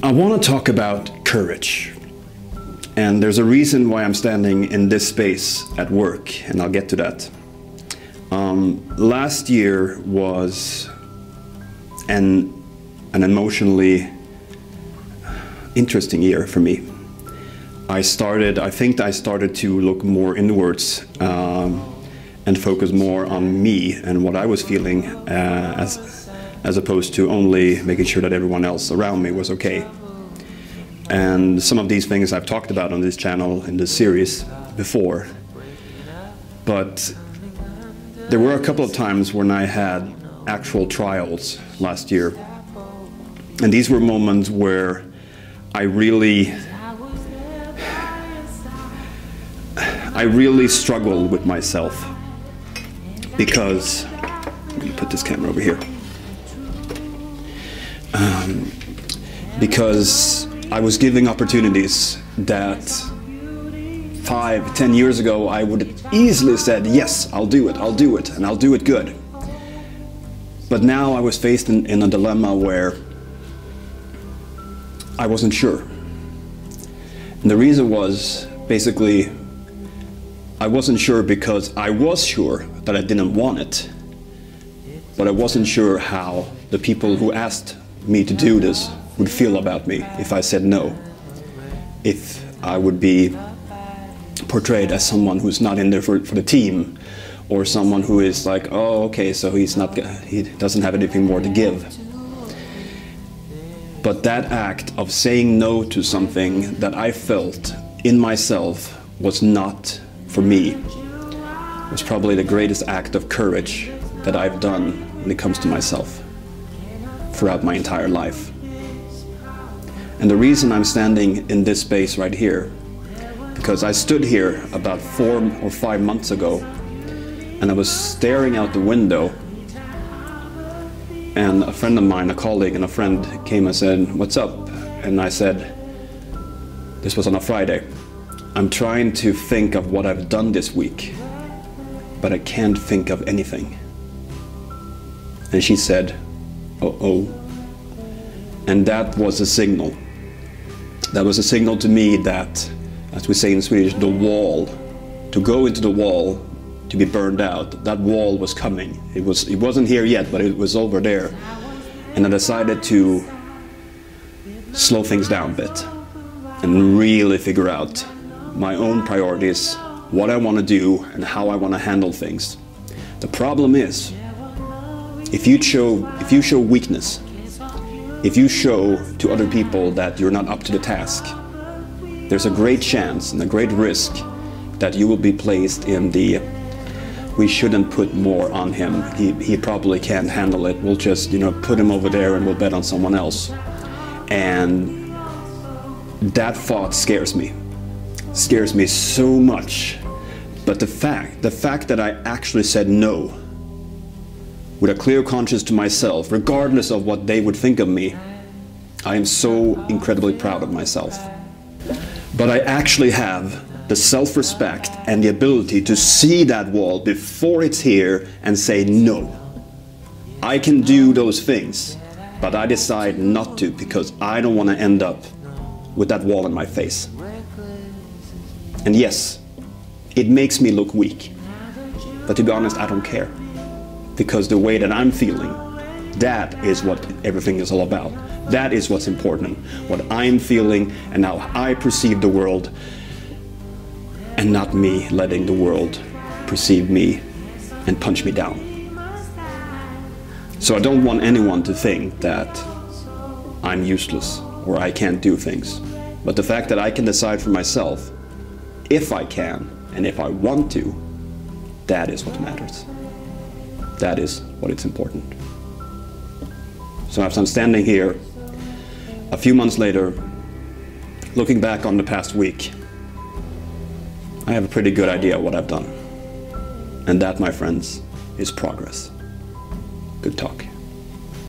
I want to talk about courage. And there's a reason why I'm standing in this space at work, and I'll get to that. Last year was an emotionally interesting year for me. I think I started to look more inwards and focus more on me and what I was feeling as opposed to only making sure that everyone else around me was okay. And some of these things I've talked about on this channel in this series before. But there were a couple of times when I had actual trials last year. And these were moments where I really struggled with myself. Because, I'm going to put this camera over here. Because I was giving opportunities that 5, 10 years ago I would have easily said, yes, I'll do it, and I'll do it good. But now I was faced in a dilemma where I wasn't sure. And the reason was, basically, I wasn't sure because I was sure that I didn't want it, but I wasn't sure how the people who asked me to do this would feel about me if I said no. If I would be portrayed as someone who's not in there for the team, or someone who is like, oh, okay, so he doesn't have anything more to give. But that act of saying no to something that I felt in myself was not for me was probably the greatest act of courage that I've done when it comes to myself throughout my entire life. And the reason I'm standing in this space right here, because I stood here about 4 or 5 months ago, and I was staring out the window, and a friend of mine, a colleague and a friend, came and said, "What's up?" And I said, this was on a Friday, "I'm trying to think of what I've done this week, but I can't think of anything." And she said, "Uh-oh." And that was a signal. That was a signal to me that, as we say in Swedish, the wall, to go into the wall, to be burned out, that wall was coming. It wasn't here yet, but it was over there. And I decided to slow things down a bit and really figure out my own priorities, what I want to do and how I want to handle things. The problem is, if you show weakness, if you show to other people that you're not up to the task, there's a great chance and a great risk that you will be placed in the "we shouldn't put more on him, he probably can't handle it, we'll just, put him over there and we'll bet on someone else." And that thought scares me so much. But the fact that I actually said no with a clear conscience to myself, regardless of what they would think of me, I am so incredibly proud of myself. But I actually have the self-respect and the ability to see that wall before it's here and say no. I can do those things, but I decide not to because I don't want to end up with that wall in my face. And yes, it makes me look weak, but to be honest, I don't care. Because the way that I'm feeling, that is what everything is all about. That is what's important. What I'm feeling and how I perceive the world, and not me letting the world perceive me and punch me down. So I don't want anyone to think that I'm useless or I can't do things. But the fact that I can decide for myself, if I can and if I want to, that is what matters. That is what is important. So as I'm standing here, a few months later, looking back on the past week, I have a pretty good idea of what I've done. And that, my friends, is progress. Good talk.